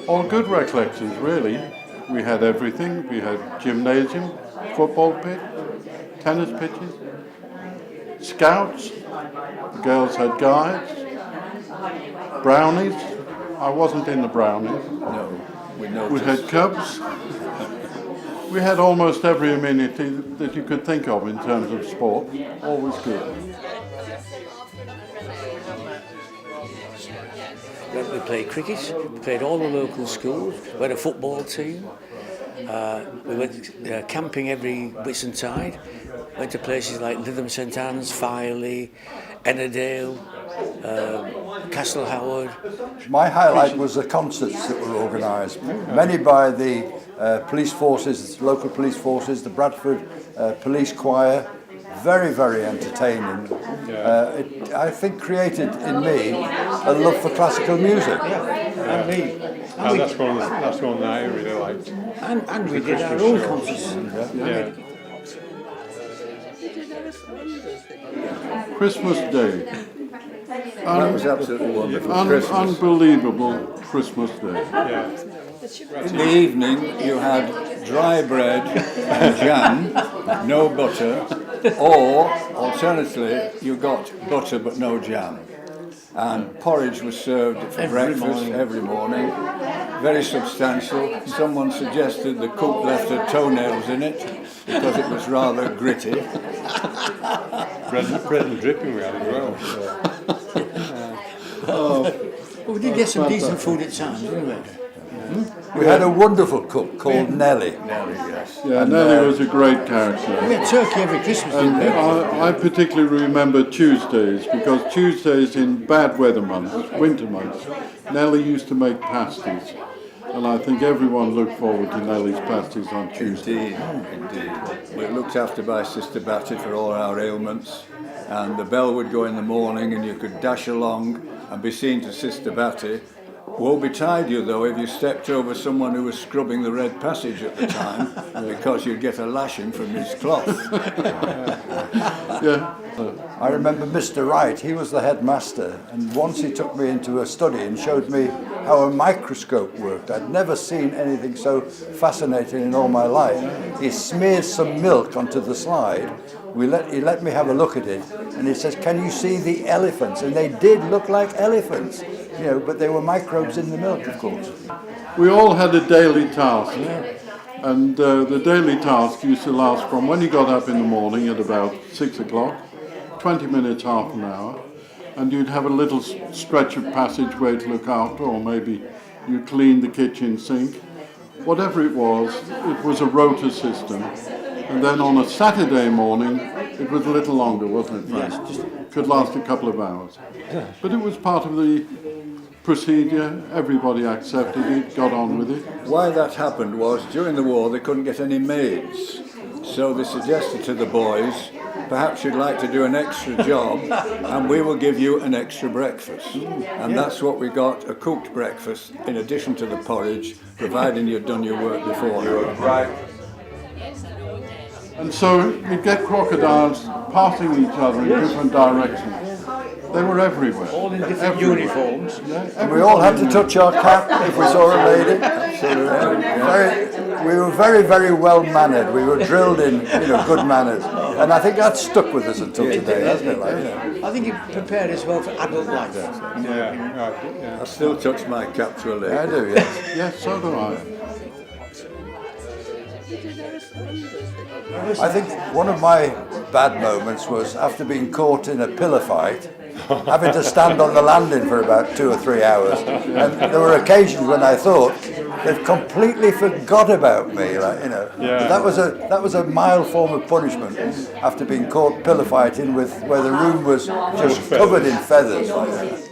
All good recollections, really. We had everything. We had gymnasium, football pitch, tennis pitches, scouts. The girls had guides, brownies. I wasn't in the brownies. No, We had cubs. We had almost every amenity that you could think of in terms of sport. Always good. We played cricket, we played all the local schools, we had a football team, we went camping every Whitsuntide, went to places like Lytham St Anne's, Filey, Ennerdale, Castle Howard. My highlight was the concerts that were organised, many by the police forces, local police forces, the Bradford Police Choir. Very, very entertaining. It, I think, created in me a love for classical music. And me. And that's one that I really liked. And we did our own concerts. Christmas Day. That was absolutely wonderful. Christmas. Unbelievable Christmas Day. Yeah. In the evening, you had dry bread and jam, no butter, or alternatively, you got butter but no jam. And porridge was served for breakfast every morning. Very substantial. Someone suggested the cook left her toenails in it because it was rather gritty. Bread and dripping we had as well. Well, we did get some decent food at times, didn't we? We had a wonderful cook called Nellie. Nellie, yes. Yeah, Nellie was a great character. We had turkey every Christmas, didn't we? I particularly remember Tuesdays, because Tuesdays in bad weather months, winter months, Nellie used to make pasties. And I think everyone looked forward to Nellie's pasties on Tuesday. Indeed. We were looked after by Sister Batty for all our ailments, and the bell would go in the morning and you could dash along and be seen to Sister Batty. Woe betide you, though, if you stepped over someone who was scrubbing the Red Passage at the time, because you'd get a lashing from his cloth. Yeah. I remember Mr. Wright, he was the headmaster, and once he took me into a study and showed me how a microscope worked. I'd never seen anything so fascinating in all my life. He smeared some milk onto the slide. He let me have a look at it, and he says, "Can you see the elephants?" And they did look like elephants, you know, but they were microbes in the milk, of course. We all had a daily task. And the daily task used to last from when you got up in the morning at about 6 o'clock, 20 minutes, half an hour, and you'd have a little stretch of passageway to look after, or maybe you cleaned the kitchen sink. Whatever it was a rota system. And then on a Saturday morning, it was a little longer, wasn't it, Frank? Yes, could last a couple of hours. But it was part of the procedure. Everybody accepted it, got on with it. Why that happened was, during the war, they couldn't get any maids. So they suggested to the boys, perhaps you'd like to do an extra job, and we will give you an extra breakfast. And that's what we got, a cooked breakfast, in addition to the porridge, providing you'd done your work before. Right. And so you'd get crocodiles passing each other in different directions. They were everywhere. All in different uniforms. And we all had to touch our cap if we saw a lady. We were very, very well mannered. We were drilled in, good manners. And I think that stuck with us until today, hasn't it? I think it prepared us well for adult life. I still touch my cap to a lady. I do, yes. Yes, so do I. I think one of my bad moments was after being caught in a pillar fight, having to stand on the landing for about 2 or 3 hours. And there were occasions when I thought they've completely forgot about me, That was a mild form of punishment after being caught pillar fighting where the room was just covered in feathers.